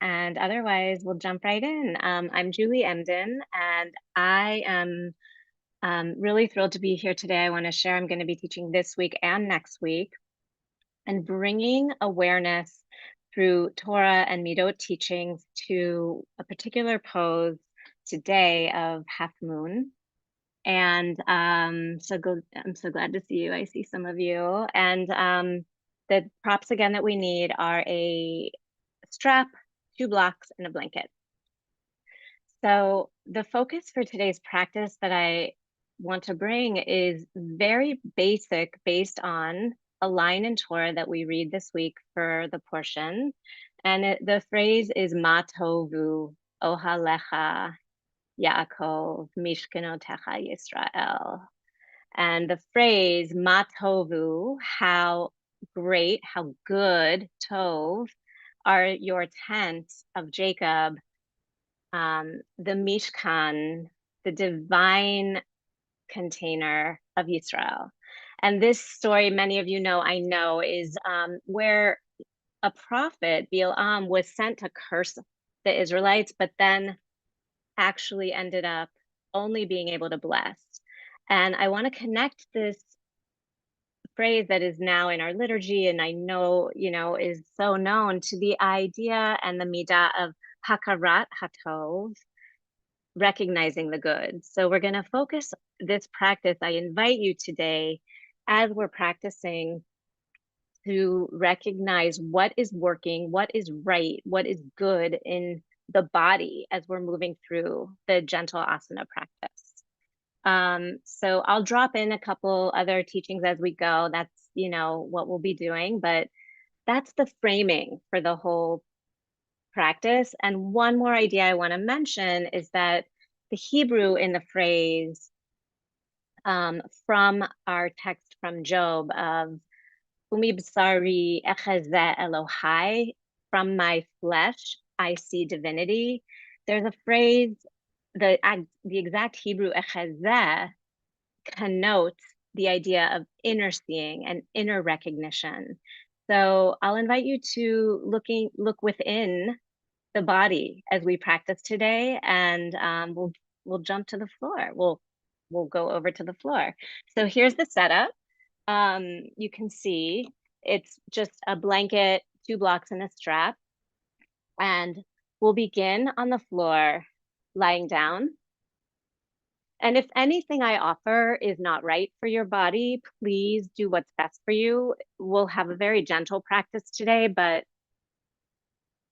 and otherwise we'll jump right in. I'm Julie Emden, and I am really thrilled to be here today. I want to share, I'm going to be teaching this week and next week, and bringing awareness through Torah and Midot teachings to a particular pose today of half moon. And I'm so glad to see you. I see some of you. And the props again that we need are a strap, 2 blocks, and a blanket. So the focus for today's practice that I want to bring is very basic, based on a line in Torah that we read this week for the portion. And the phrase is Ma tovu ohalecha Yaakov mishkenotecha Yisrael. And the phrase Ma tovu, how great, how good, tov, are your tents of Jacob, the Mishkan, the divine container of Israel. And this story, many of you know, I know, is where a prophet, Balaam, was sent to curse the Israelites, but then actually ended up only being able to bless. And I want to connect this phrase that is now in our liturgy, and I know, is so known, to the idea and the midah of hakarat hatov, recognizing the good. So we're going to focus this practice. I invite you today, as we're practicing, to recognize what is working, what is right, what is good in the body as we're moving through the gentle asana practice. So I'll drop in a couple other teachings as we go. That's, what we'll be doing, but that's the framing for the whole practice. And one more idea I want to mention is that the Hebrew in the phrase from our text from Job of Umibsari echazeh Elohai, from my flesh I see divinity. There's a phrase, the exact Hebrew echazeh connotes the idea of inner seeing and inner recognition. So I'll invite you to look within the body as we practice today, and we'll jump to the floor. We'll go over to the floor. So here's the setup. You can see it's just a blanket, 2 blocks, and a strap. And we'll begin on the floor, lying down. And if anything I offer is not right for your body, please do what's best for you. We'll have a very gentle practice today, but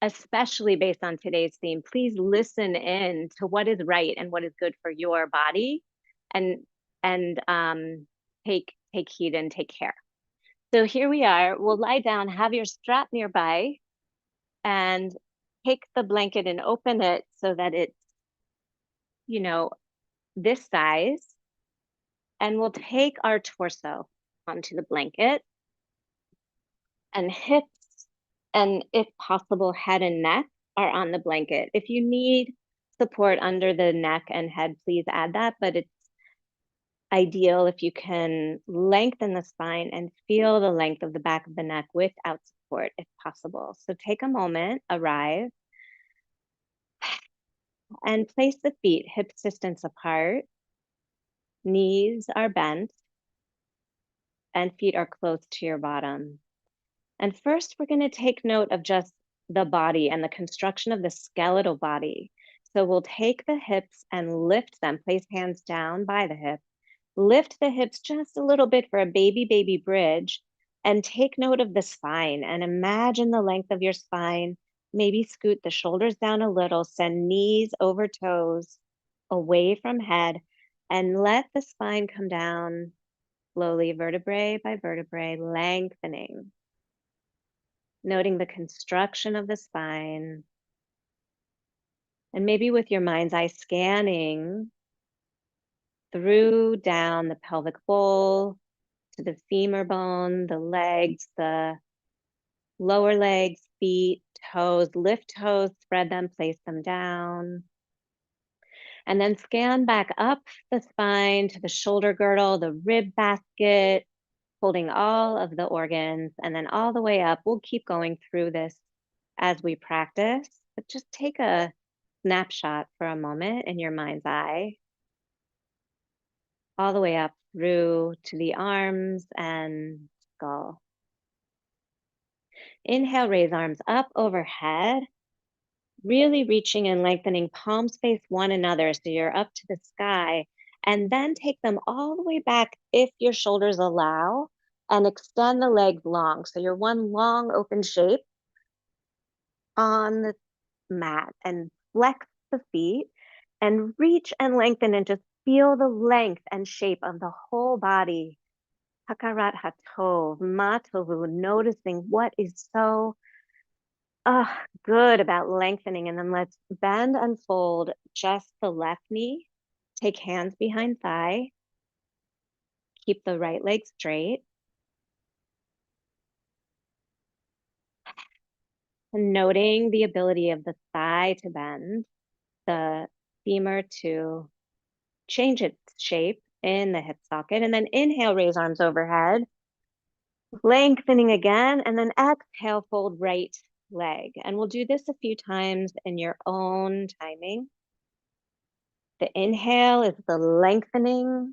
especially based on today's theme, please listen in to what is right and what is good for your body, and take heed and take care. So here we are. We'll lie down, have your strap nearby, and take the blanket and open it so that it's, this size. And we'll take our torso onto the blanket, and hips, and if possible, head and neck are on the blanket. If you need support under the neck and head, please add that, but it's ideal if you can lengthen the spine and feel the length of the back of the neck without support, if possible. So take a moment, arrive, and place the feet hips distance apart. Knees are bent, and feet are close to your bottom. And first, we're going to take note of just the body and the construction of the skeletal body. So we'll take the hips and lift them, place hands down by the hip, lift the hips just a little bit for a baby bridge, and take note of the spine and imagine the length of your spine. Maybe scoot the shoulders down a little, send knees over toes, away from head, and let the spine come down slowly, vertebrae by vertebrae, lengthening. Noting the construction of the spine. And maybe with your mind's eye scanning through down the pelvic bowl to the femur bone, the legs, the lower legs, feet, toes, lift toes, spread them, place them down. And then scan back up the spine to the shoulder girdle, the rib basket, holding all of the organs, and then all the way up. We'll keep going through this as we practice, but just take a snapshot for a moment in your mind's eye, all the way up through to the arms and skull. Inhale, raise arms up overhead, really reaching and lengthening, palms face one another so you're up to the sky. And then take them all the way back if your shoulders allow, and extend the legs long. So you're one long open shape on the mat, and flex the feet and reach and lengthen and just feel the length and shape of the whole body. Hakarat hatov, matovu, noticing what is so good about lengthening. And then let's bend and fold just the left knee. Take hands behind thigh. Keep the right leg straight. And noting the ability of the thigh to bend, the femur to change its shape in the hip socket. And then inhale, raise arms overhead. Lengthening again, and then exhale, fold right leg. And we'll do this a few times in your own timing. The inhale is the lengthening.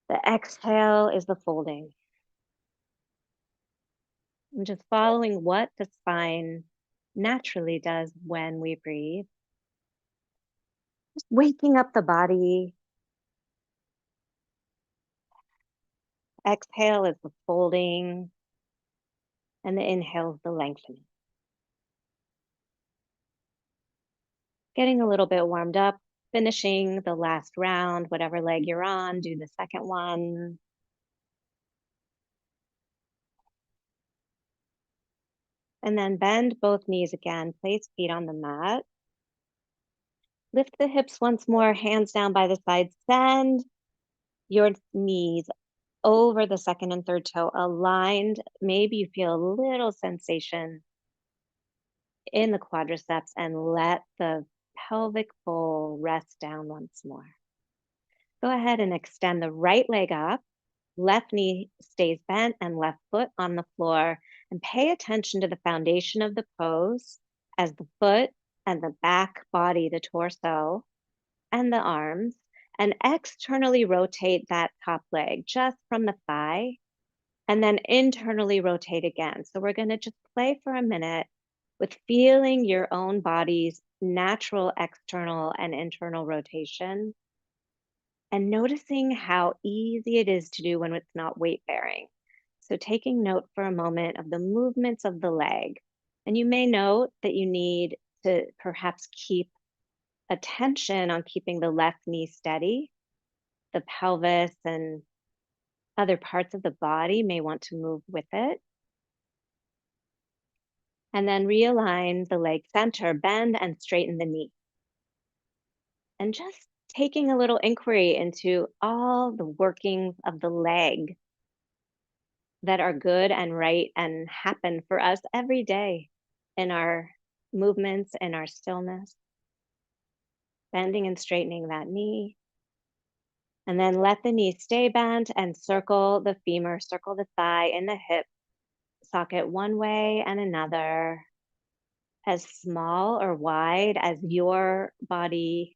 The exhale is the folding. And just following what the spine naturally does when we breathe. Just waking up the body. Exhale is the folding, and the inhale is the lengthening. Getting a little bit warmed up, finishing the last round, whatever leg you're on, do the second one. And then bend both knees again, place feet on the mat. Lift the hips once more, hands down by the sides. Send your knees over the second and third toe, aligned. Maybe you feel a little sensation in the quadriceps, and let the pelvic bowl rest down once more. Go ahead and extend the right leg up. Left knee stays bent and left foot on the floor. And pay attention to the foundation of the pose as the foot and the back body, the torso and the arms, and externally rotate that top leg just from the thigh, and then internally rotate again. So we're going to just play for a minute with feeling your own body's natural external and internal rotation, and noticing how easy it is to do when it's not weight bearing. So taking note for a moment of the movements of the leg. And you may note that you need to perhaps keep attention on keeping the left knee steady. The pelvis and other parts of the body may want to move with it. And then realign the leg center, bend and straighten the knee. And just taking a little inquiry into all the workings of the leg that are good and right and happen for us every day in our movements and our stillness. Bending and straightening that knee. And then let the knee stay bent and circle the femur, circle the thigh in the hip socket one way and another, as small or wide as your body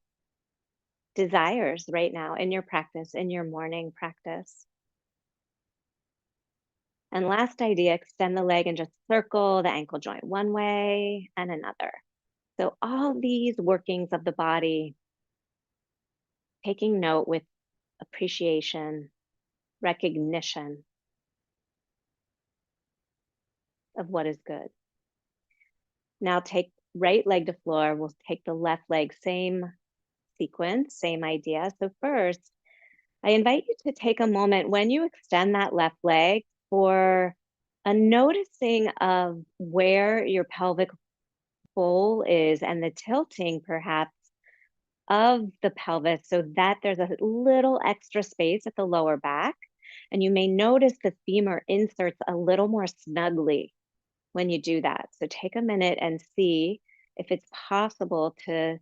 desires right now in your practice, in your morning practice. And last idea, extend the leg and just circle the ankle joint one way and another. So all these workings of the body, taking note with appreciation, recognition of what is good. Now take right leg to floor. We'll take the left leg, same sequence, same idea. So first, I invite you to take a moment when you extend that left leg for a noticing of where your pelvic bowl is and the tilting perhaps of the pelvis, so that there's a little extra space at the lower back. And you may notice the femur inserts a little more snugly when you do that. So take a minute and see if it's possible to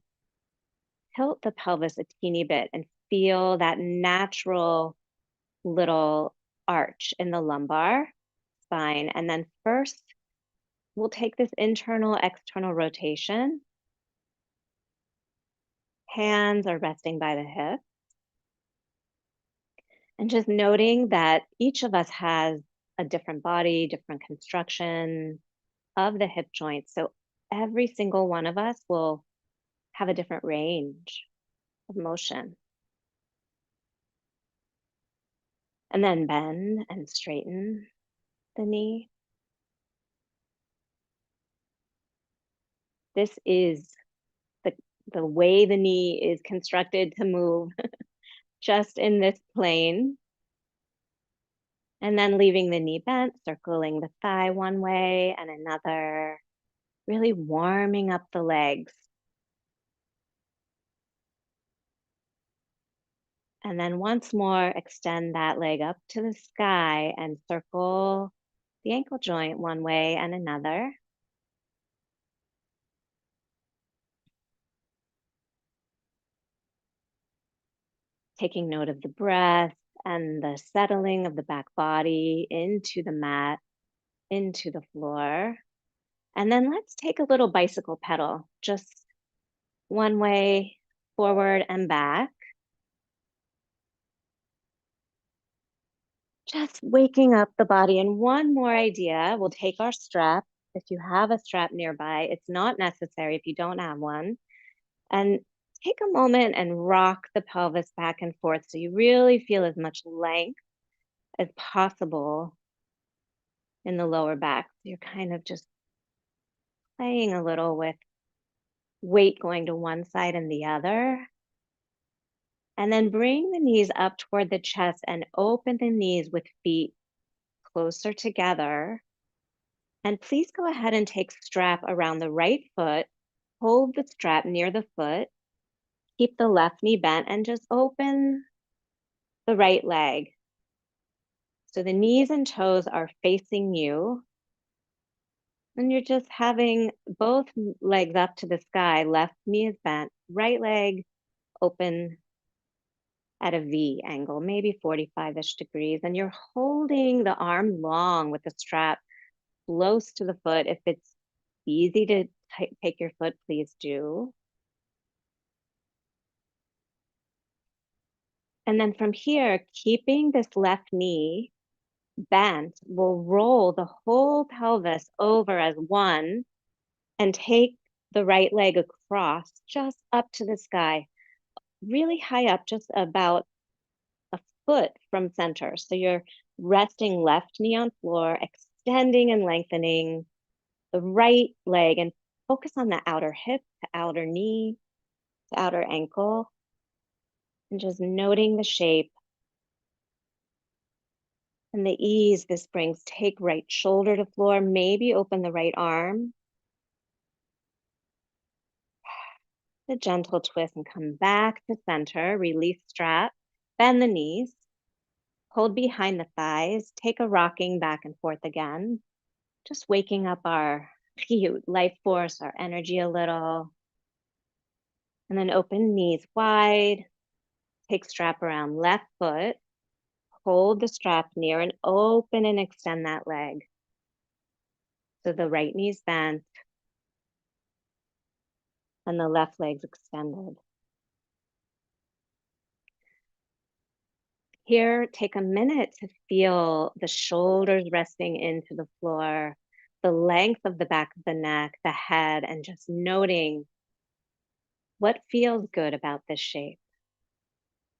tilt the pelvis a teeny bit and feel that natural little arch in the lumbar spine. And then first, we'll take this internal, external rotation. Hands are resting by the hip. And just noting that each of us has a different body, different construction of the hip joint. So every single one of us will have a different range of motion. And then bend and straighten the knee. This is the way the knee is constructed to move just in this plane. And then leaving the knee bent, circling the thigh one way and another, really warming up the legs. And then once more, extend that leg up to the sky and circle the ankle joint one way and another. Taking note of the breath and the settling of the back body into the mat, into the floor. And then let's take a little bicycle pedal, just one way forward and back. Just waking up the body. And one more idea, we'll take our strap. If you have a strap nearby, it's not necessary if you don't have one. And take a moment and rock the pelvis back and forth so you really feel as much length as possible in the lower back. So you're kind of just playing a little with weight going to one side and the other. And then bring the knees up toward the chest and open the knees with feet closer together. And please go ahead and take strap around the right foot. Hold the strap near the foot. Keep the left knee bent and just open the right leg. So the knees and toes are facing you. And you're just having both legs up to the sky. Left knee is bent, right leg open at a V angle, maybe 45-ish degrees. And you're holding the arm long with the strap close to the foot. If it's easy to take your foot, please do. And then from here, keeping this left knee bent, we'll roll the whole pelvis over as one and take the right leg across just up to the sky, really high up, just about a foot from center. So you're resting left knee on floor, extending and lengthening the right leg, and focus on the outer hip, the outer knee, the outer ankle, and just noting the shape and the ease this brings. Take right shoulder to floor, maybe open the right arm. The gentle twist and come back to center. Release strap, bend the knees, hold behind the thighs, take a rocking back and forth again. Just waking up our life force, our energy a little. And then open knees wide, take strap around left foot, hold the strap near and open and extend that leg. So the right knee's bent and the left leg's extended. Here, take a minute to feel the shoulders resting into the floor, the length of the back of the neck, the head, and just noting what feels good about this shape.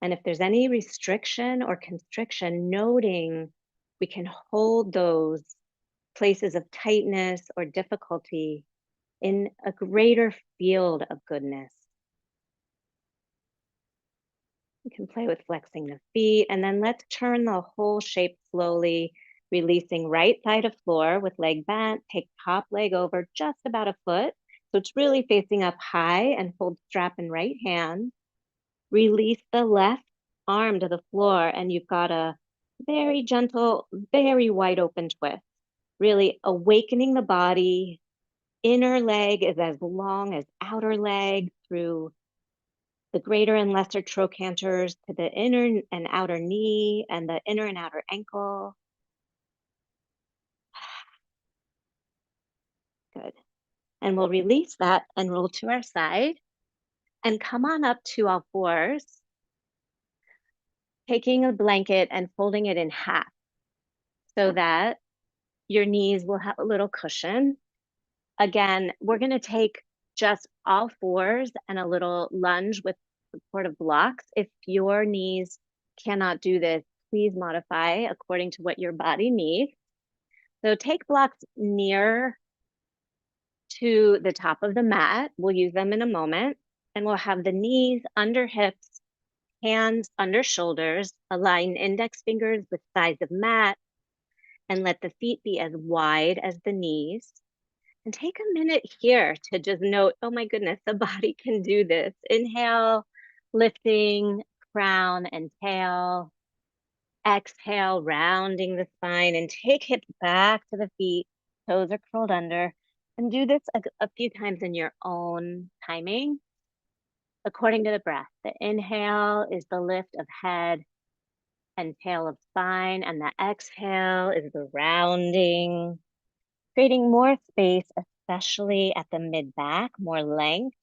And if there's any restriction or constriction, noting we can hold those places of tightness or difficulty in a greater field of goodness. You can play with flexing the feet, and then let's turn the whole shape slowly, releasing right side of floor with leg bent. Take top leg over just about a foot. So it's really facing up high, and hold strap in right hand. Release the left arm to the floor, and you've got a very gentle, very wide open twist. Really awakening the body. Inner leg is as long as outer leg through the greater and lesser trochanters to the inner and outer knee and the inner and outer ankle. Good. And we'll release that and roll to our side and come on up to all fours, taking a blanket and folding it in half so that your knees will have a little cushion. Again, we're going to take just all fours and a little lunge with supportive blocks. If your knees cannot do this, please modify according to what your body needs. So take blocks near to the top of the mat. We'll use them in a moment. And we'll have the knees under hips, hands under shoulders, align index fingers with sides of mat, and let the feet be as wide as the knees. And take a minute here to just note, oh my goodness, the body can do this. Inhale, lifting crown and tail. Exhale, rounding the spine, and take hips back to the feet. Toes are curled under. And do this a few times in your own timing, according to the breath. The inhale is the lift of head and tail of spine, and the exhale is the rounding, creating more space, especially at the mid-back, more length,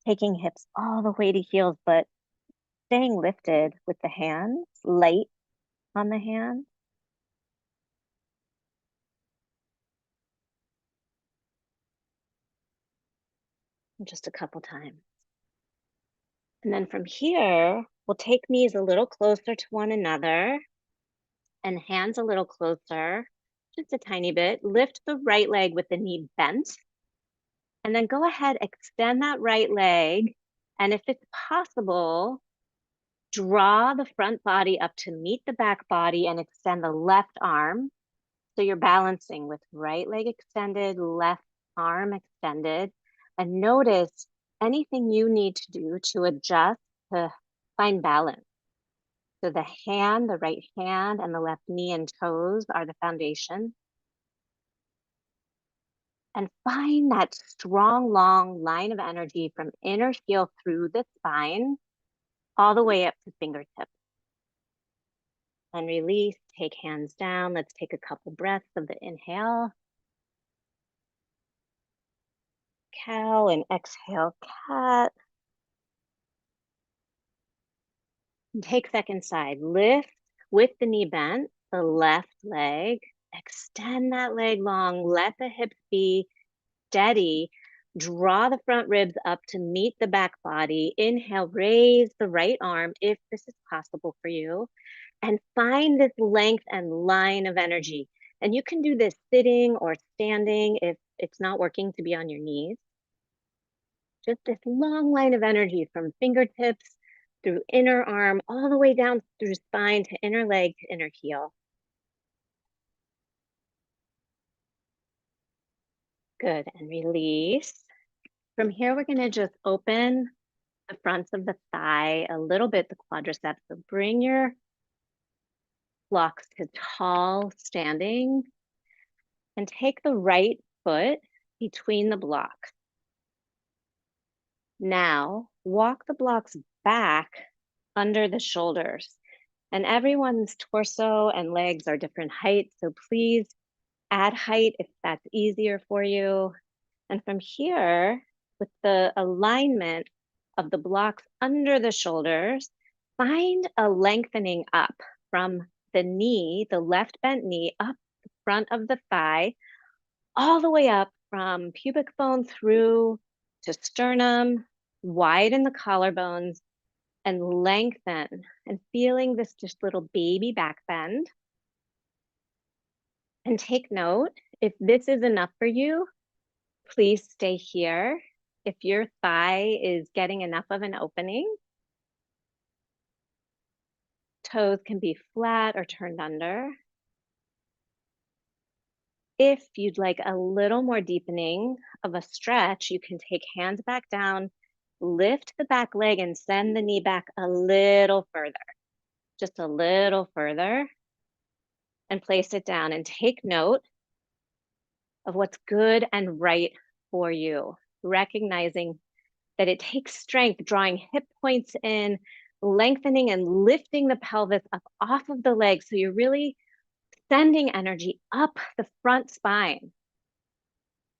taking hips all the way to heels, but staying lifted with the hands, light on the hands. Just a couple times. And then from here, we'll take knees a little closer to one another and hands a little closer, just a tiny bit. Lift the right leg with the knee bent. And then go ahead, extend that right leg. And if it's possible, draw the front body up to meet the back body and extend the left arm. So you're balancing with right leg extended, left arm extended. And notice anything you need to do to adjust to find balance. So the hand, the right hand, and the left knee and toes are the foundation. And find that strong, long line of energy from inner heel through the spine, all the way up to fingertips. And release, take hands down. Let's take a couple breaths of the inhale. Cow, and exhale, cat. And take second side. Lift with the knee bent, the left leg. Extend that leg long. Let the hips be steady. Draw the front ribs up to meet the back body. Inhale, raise the right arm if this is possible for you. And find this length and line of energy. And you can do this sitting or standing if it's not working to be on your knees. Just this long line of energy from fingertips through inner arm, all the way down through spine to inner leg to inner heel. Good, and release. From here, we're gonna just open the fronts of the thigh a little bit, the quadriceps. So bring your blocks to tall standing and take the right foot between the blocks. Now, walk the blocks back under the shoulders. And everyone's torso and legs are different heights, so please add height if that's easier for you. And from here, with the alignment of the blocks under the shoulders, find a lengthening up from the knee, the left bent knee, up the front of the thigh, all the way up from pubic bone through to sternum, widen the collarbones, and lengthen, and feeling this just little baby back bend. And take note, if this is enough for you, please stay here. If your thigh is getting enough of an opening, toes can be flat or turned under. If you'd like a little more deepening of a stretch, you can take hands back down, lift the back leg, and send the knee back a little further, just a little further, and place it down. And take note of what's good and right for you, recognizing that it takes strength, drawing hip points in, lengthening and lifting the pelvis up off of the legs. So you're really sending energy up the front spine.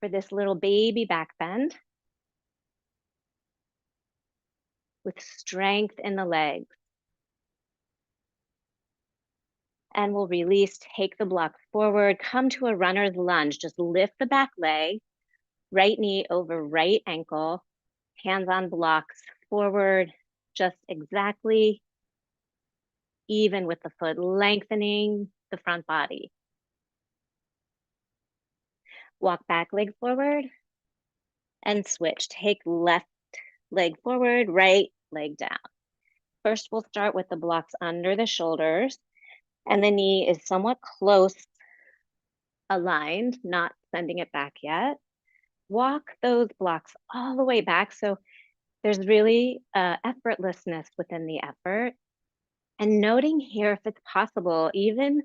for this little baby back bend with strength in the legs. And we'll release, take the block forward, come to a runner's lunge. Just lift the back leg, right knee over right ankle, hands on blocks forward, just exactly even with the foot, lengthening the front body. Walk back leg forward and switch. Take left leg forward, right leg down. First, we'll start with the blocks under the shoulders, and the knee is somewhat close aligned, not sending it back yet. Walk those blocks all the way back. So there's really effortlessness within the effort. And noting here if it's possible, even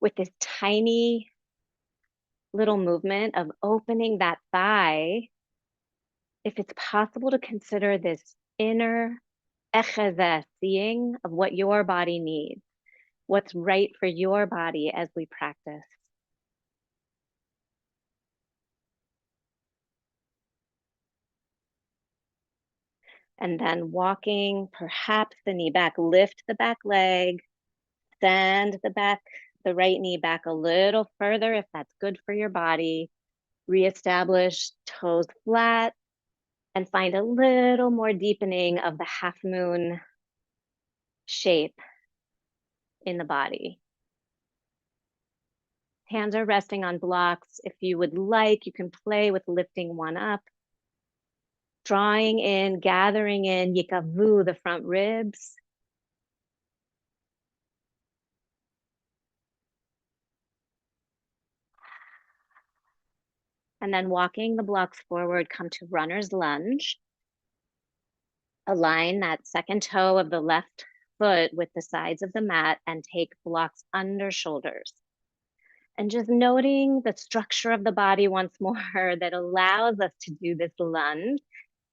with this tiny little movement of opening that thigh, if it's possible to consider this inner echezeh, seeing of what your body needs, what's right for your body as we practice. And then walking perhaps the knee back, lift the back leg, send the right knee back a little further if that's good for your body. Reestablish toes flat and find a little more deepening of the half moon shape in the body. Hands are resting on blocks. If you would like, you can play with lifting one up, drawing in, gathering in yikavu, the front ribs. And then walking the blocks forward, come to runner's lunge. Align that second toe of the left foot with the sides of the mat and take blocks under shoulders. And just noting the structure of the body once more that allows us to do this lunge.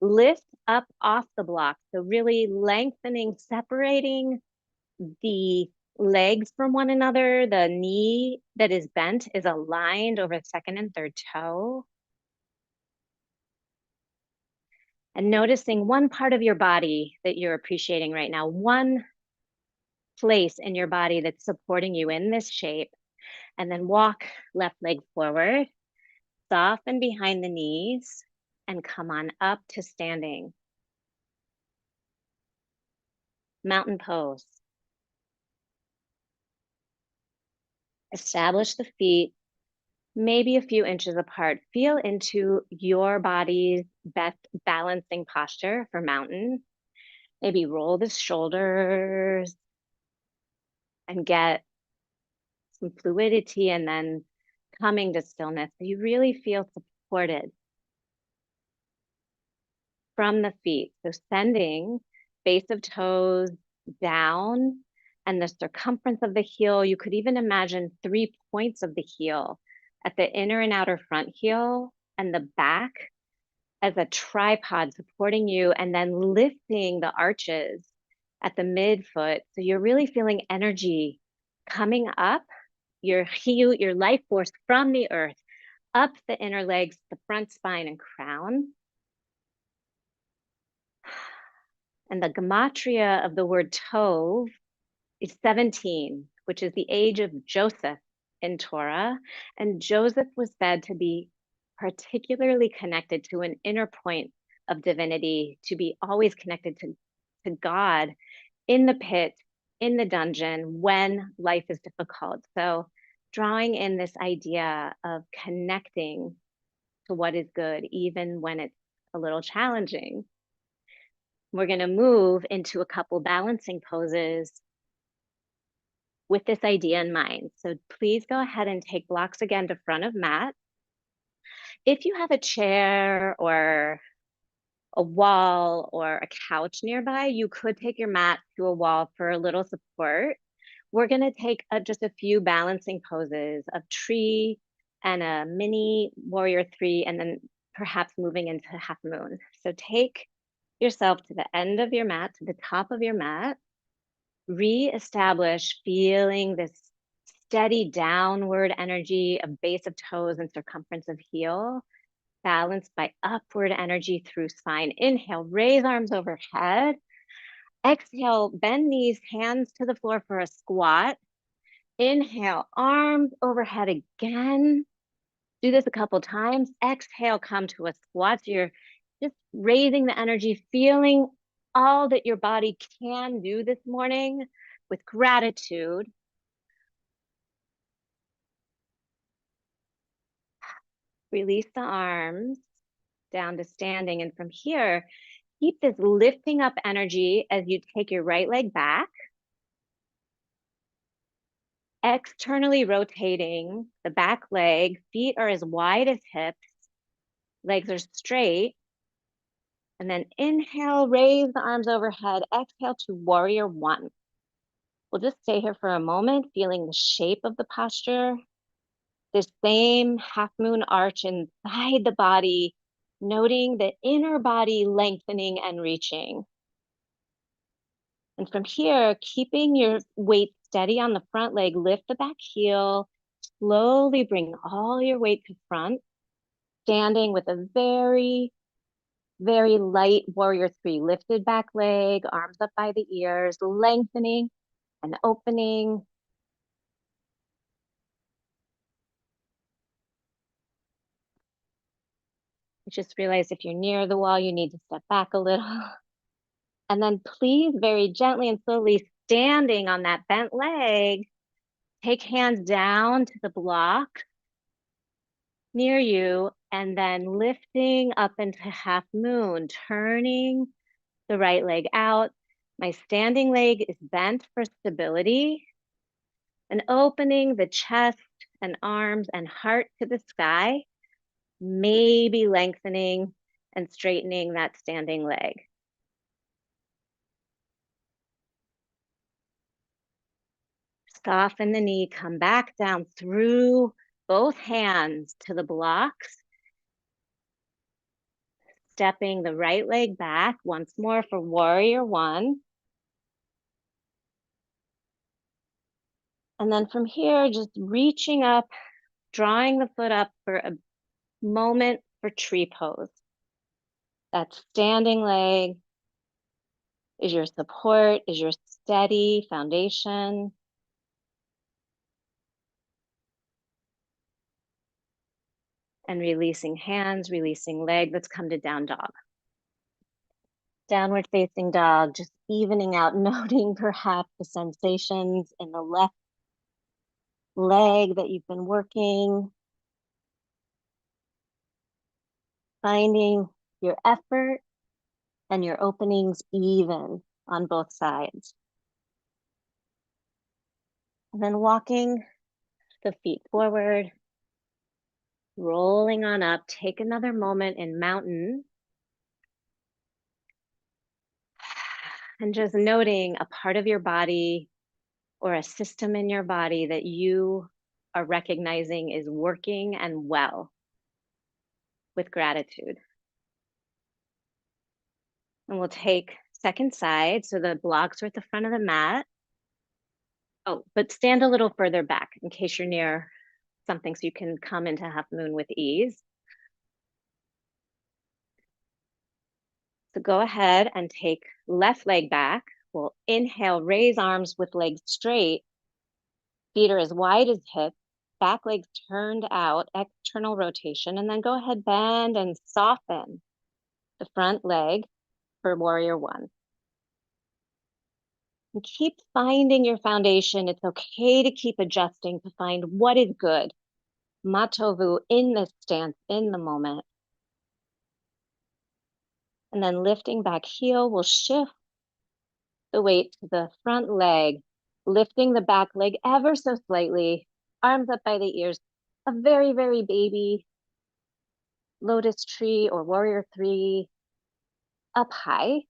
Lift up off the block. So really lengthening, separating the legs from one another. The knee that is bent is aligned over the second and third toe. And noticing one part of your body that you're appreciating right now, one place in your body that's supporting you in this shape. And then walk left leg forward, soften behind the knees, and come on up to standing. Mountain pose. Establish the feet maybe a few inches apart. Feel into your body's best balancing posture for mountain. Maybe roll the shoulders and get some fluidity and then coming to stillness. So you really feel supported from the feet. So sending base of toes down and the circumference of the heel. You could even imagine 3 points of the heel at the inner and outer front heel and the back as a tripod supporting you, and then lifting the arches at the midfoot. So you're really feeling energy coming up, your life force from the earth, up the inner legs, the front spine and crown. And the gematria of the word tov is 17, which is the age of Joseph in Torah. And Joseph was said to be particularly connected to an inner point of divinity, to be always connected to God in the pit, in the dungeon, when life is difficult. So drawing in this idea of connecting to what is good, even when it's a little challenging. We're going to move into a couple balancing poses with this idea in mind. So please go ahead and take blocks again to front of mat. If you have a chair or a wall or a couch nearby, you could take your mat to a wall for a little support. We're going to take just a few balancing poses of tree and a mini warrior 3, and then perhaps moving into half moon. So take yourself to the end of your mat, to the top of your mat. Reestablish feeling this steady downward energy of base of toes and circumference of heel. balanced by upward energy through spine. Inhale, raise arms overhead. Exhale, bend knees, hands to the floor for a squat. Inhale, arms overhead again. Do this a couple times. Exhale, come to a squat. So you're just raising the energy, feeling all that your body can do this morning with gratitude. Release the arms down to standing. And from here, keep this lifting up energy as you take your right leg back. Externally rotating the back leg. Feet are as wide as hips. Legs are straight. And then inhale, raise the arms overhead. Exhale to warrior one. We'll just stay here for a moment, feeling the shape of the posture. This same half moon arch inside the body, noting the inner body lengthening and reaching. And from here, keeping your weight steady on the front leg, lift the back heel, slowly bring all your weight to front, standing with a very, very light warrior three, lifted back leg, arms up by the ears, lengthening and opening. Just realize if you're near the wall, you need to step back a little. And then please, very gently and slowly, standing on that bent leg, take hands down to the block near you, and then lifting up into half moon, turning the right leg out. My standing leg is bent for stability, and opening the chest and arms and heart to the sky, maybe lengthening and straightening that standing leg. Soften the knee, come back down through both hands to the blocks. Stepping the right leg back once more for warrior one. And then from here, just reaching up, drawing the foot up for a moment for tree pose. That standing leg is your support, is your steady foundation. And releasing hands, releasing leg. Let's come to down dog. Downward facing dog, just evening out, noting perhaps the sensations in the left leg that you've been working. Finding your effort and your openings even on both sides. And then walking the feet forward, rolling on up. Take another moment in mountain. And just noting a part of your body or a system in your body that you are recognizing is working and well with gratitude. And we'll take second side. So the blocks are at the front of the mat. Oh, but stand a little further back in case you're near something so you can come into half moon with ease. So go ahead and take left leg back. We'll inhale, raise arms with legs straight. Feet are as wide as hips. Back legs turned out, external rotation. And then go ahead, bend and soften the front leg for warrior one. And keep finding your foundation. It's okay to keep adjusting to find what is good. Matovu in this stance, in the moment. And then lifting back heel, we'll shift the weight to the front leg, lifting the back leg ever so slightly, arms up by the ears, a very, very baby lotus tree or warrior three up high.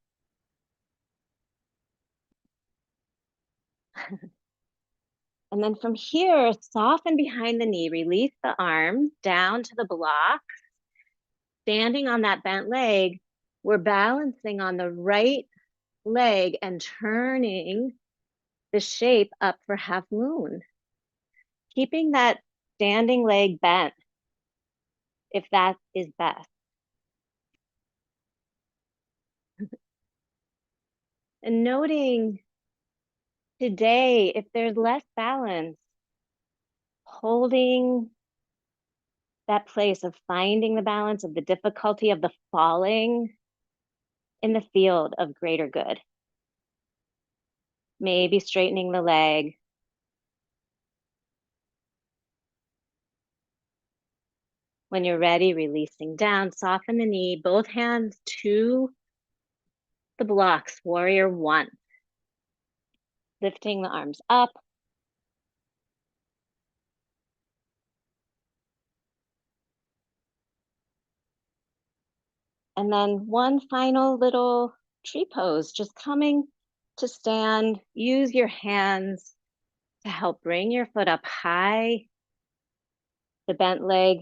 And then from here, soften behind the knee, release the arms down to the block. Standing on that bent leg, we're balancing on the right leg and turning the shape up for half moon. Keeping that standing leg bent if that is best. And noting today, if there's less balance, holding that place of finding the balance, of the difficulty of the falling in the field of greater good. Maybe straightening the leg. When you're ready, releasing down, soften the knee, both hands to the blocks, warrior one. Lifting the arms up. And then one final little tree pose, just coming to stand. Use your hands to help bring your foot up high. The bent leg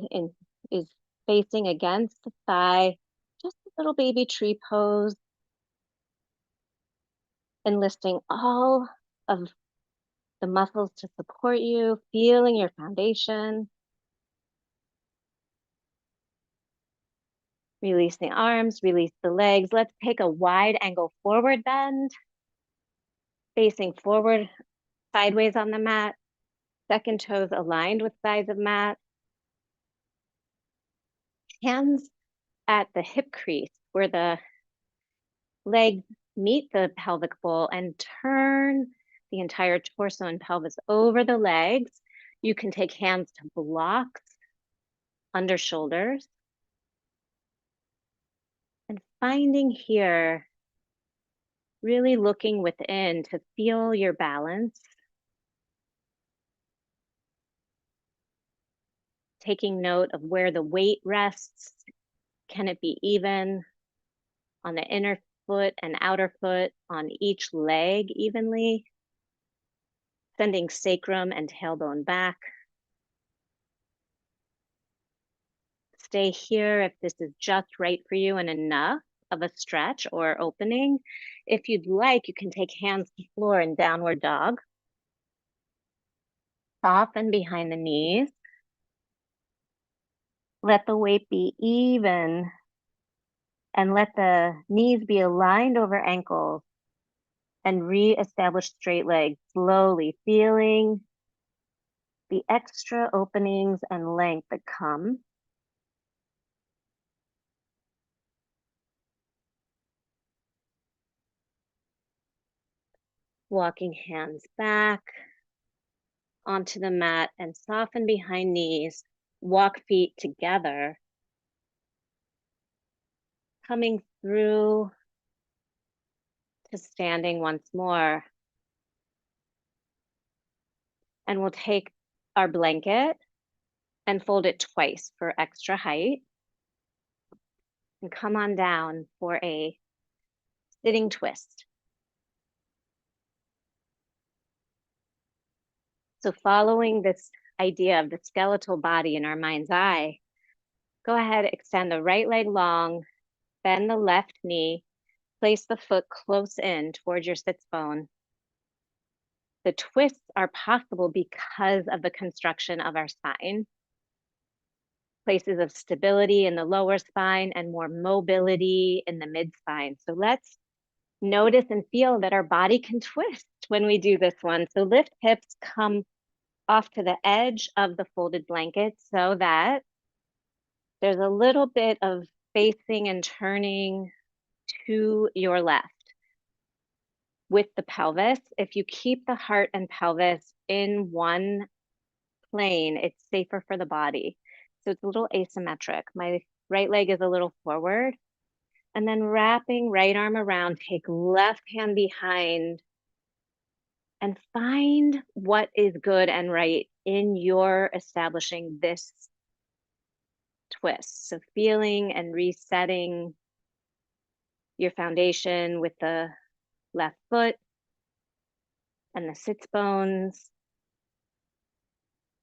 is facing against the thigh. Just a little baby tree pose. Enlisting all of the muscles to support you, feeling your foundation. Release the arms, release the legs. Let's take a wide angle forward bend. Facing forward, sideways on the mat. Second toes aligned with sides of mat. Hands at the hip crease where the legs meet the pelvic bowl, and turn the entire torso and pelvis over the legs. You can take hands to blocks under shoulders. And finding here, really looking within to feel your balance. Taking note of where the weight rests. Can it be even on the inner foot and outer foot, on each leg evenly? Sending sacrum and tailbone back. Stay here if this is just right for you and enough of a stretch or opening. If you'd like, you can take hands to the floor in downward dog. Soften behind the knees. Let the weight be even, and let the knees be aligned over ankles, and re-establish straight legs, slowly feeling the extra openings and length that come. Walking hands back onto the mat and soften behind knees. Walk feet together. Coming through to standing once more. And we'll take our blanket and fold it twice for extra height. And come on down for a sitting twist. So following this idea of the skeletal body in our mind's eye, go ahead, extend the right leg long, bend the left knee, place the foot close in towards your sits bone. The twists are possible because of the construction of our spine. Places of stability in the lower spine and more mobility in the mid spine. So let's notice and feel that our body can twist when we do this one. So lift hips, come off to the edge of the folded blanket so that there's a little bit of facing and turning to your left with the pelvis. If you keep the heart and pelvis in one plane, it's safer for the body. So it's a little asymmetric. My right leg is a little forward, and then wrapping right arm around, take left hand behind, and find what is good and right in your establishing this twist. So feeling and resetting your foundation with the left foot and the sits bones,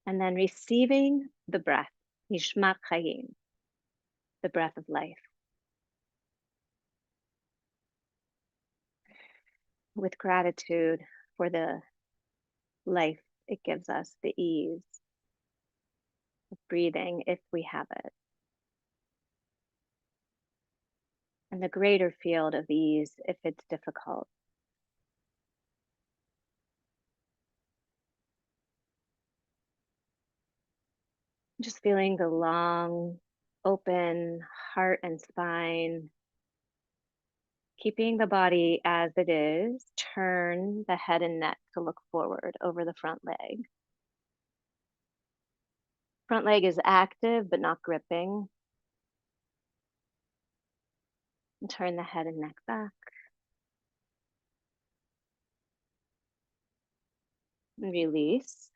and then receiving the breath, Nishmat Chayim, the breath of life. With gratitude for the life it gives us, the ease of breathing if we have it. and the greater field of ease if it's difficult. Just feeling the long, open heart and spine, keeping the body as it is. Turn the head and neck to look forward over the front leg. Front leg is active but not gripping. And turn the head and neck back. And release.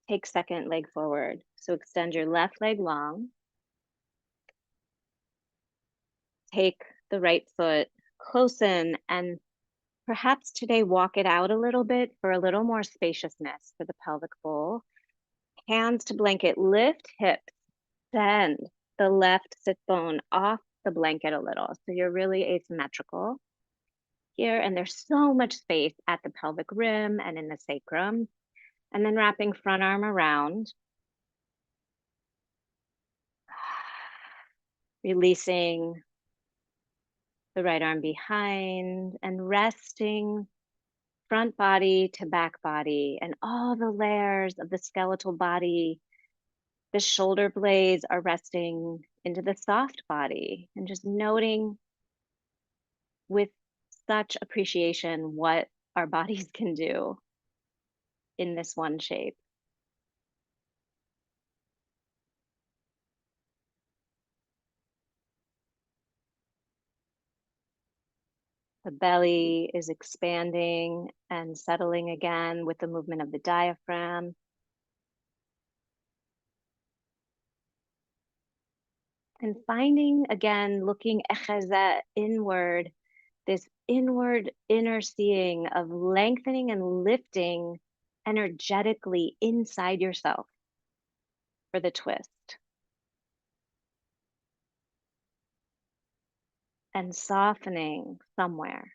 Take second leg forward. So extend your left leg long. Take the right foot close in, and perhaps today walk it out a little bit for a little more spaciousness for the pelvic bowl. Hands to blanket, lift hips, bend the left sit bone off the blanket a little. So you're really asymmetrical here, and there's so much space at the pelvic rim and in the sacrum. And then wrapping front arm around, releasing the right arm behind and resting front body to back body and all the layers of the skeletal body. The shoulder blades are resting into the soft body, and just noting with such appreciation what our bodies can do in this one shape. The belly is expanding and settling again with the movement of the diaphragm. And finding again, looking echazet inward, this inward inner seeing of lengthening and lifting energetically inside yourself for the twist. And softening somewhere.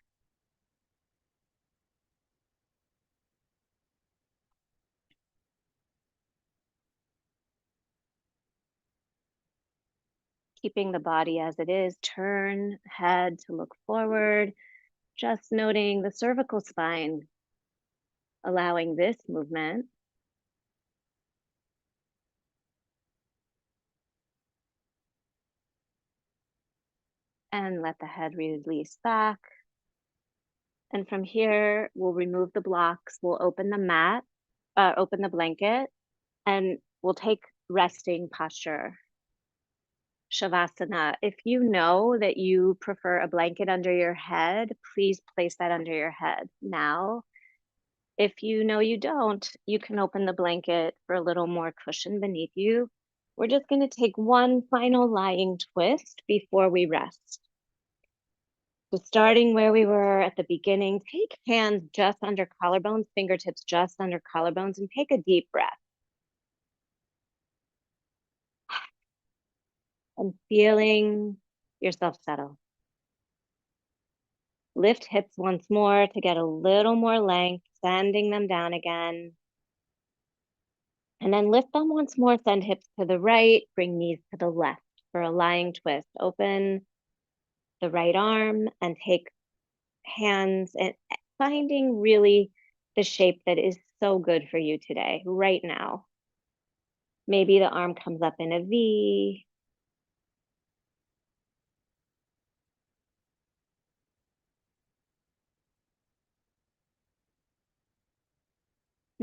Keeping the body as it is, turn head to look forward, just noting the cervical spine, allowing this movement. And let the head release back. And from here, we'll remove the blocks, we'll open the mat, open the blanket, and we'll take resting posture. Shavasana. If you know that you prefer a blanket under your head, please place that under your head now. If you know you don't, you can open the blanket for a little more cushion beneath you. We're just going to take one final lying twist before we rest. So starting where we were at the beginning, take hands just under collarbones, fingertips just under collarbones, and take a deep breath. And feeling yourself settle. Lift hips once more to get a little more length, sending them down again. And then lift them once more, send hips to the right, bring knees to the left for a lying twist. Open the right arm and take hands and finding really the shape that is so good for you today, right now. Maybe the arm comes up in a V.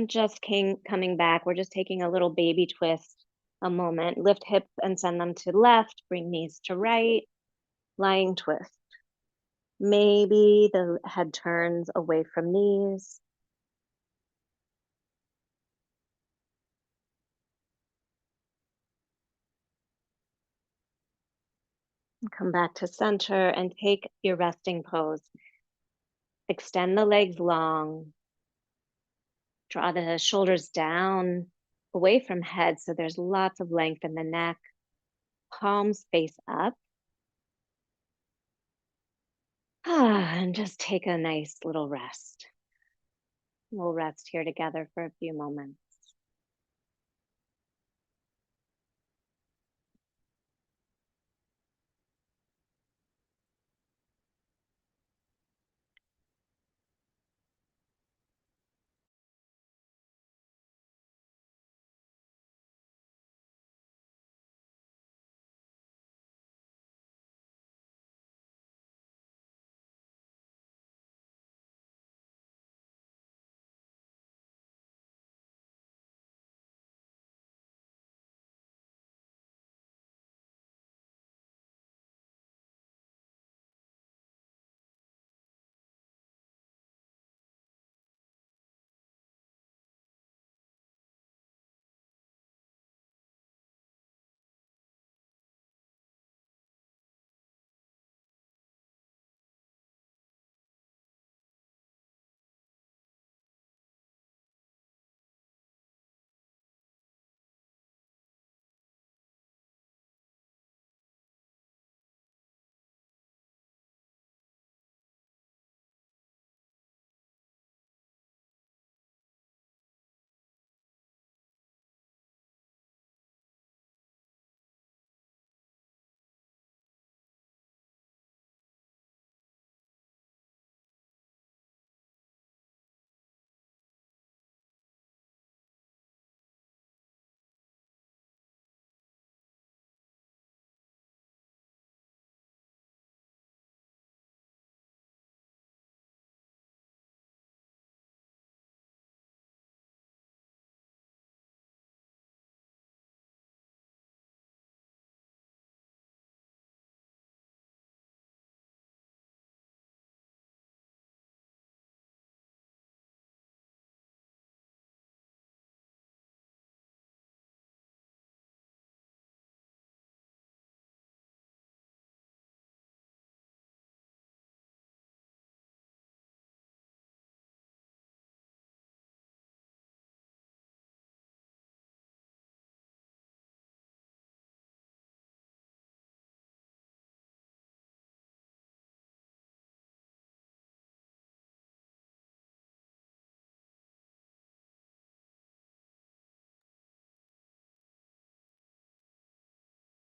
Just coming back, we're just taking a little baby twist, a moment. Lift hips and send them to left, bring knees to right, lying twist. Maybe the head turns away from knees. Come back to center and take your resting pose. Extend the legs long. Draw the shoulders down away from head so there's lots of length in the neck. Palms face up. And just take a nice little rest. We'll rest here together for a few moments.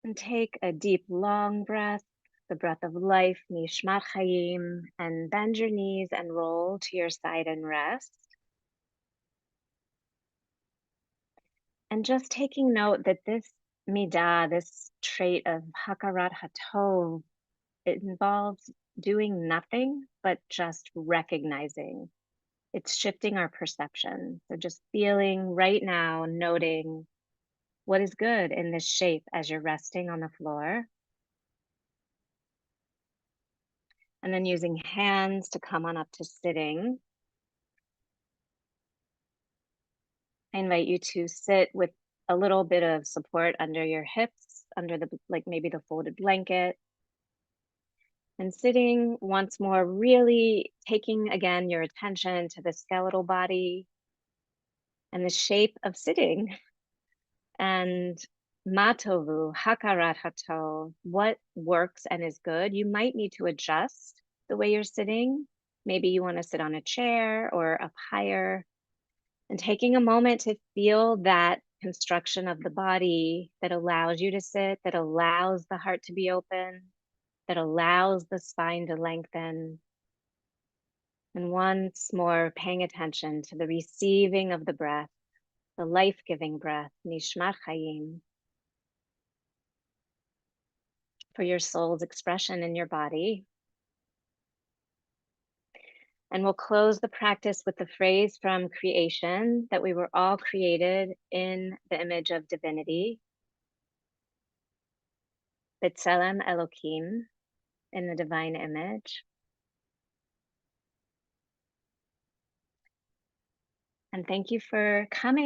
And take a deep, long breath, the breath of life, nishmat chayim, and bend your knees and roll to your side and rest. And just taking note that this midah, this trait of hakarat hatov, it involves doing nothing but just recognizing. It's shifting our perception. So just feeling right now, noting what is good in this shape as you're resting on the floor. And then using hands to come on up to sitting. I invite you to sit with a little bit of support under your hips, under the, like maybe the folded blanket. And sitting once more, really taking again your attention to the skeletal body and the shape of sitting. And matovu, hakarat hato, what works and is good. You might need to adjust the way you're sitting. Maybe you want to sit on a chair or up higher. And taking a moment to feel that construction of the body that allows you to sit, that allows the heart to be open, that allows the spine to lengthen. And once more, paying attention to the receiving of the breath, the life giving breath, nishmat chayim, for your soul's expression in your body. And we'll close the practice with the phrase from creation that we were all created in the image of divinity, B'Tselem Elokim, in the divine image. And thank you for coming.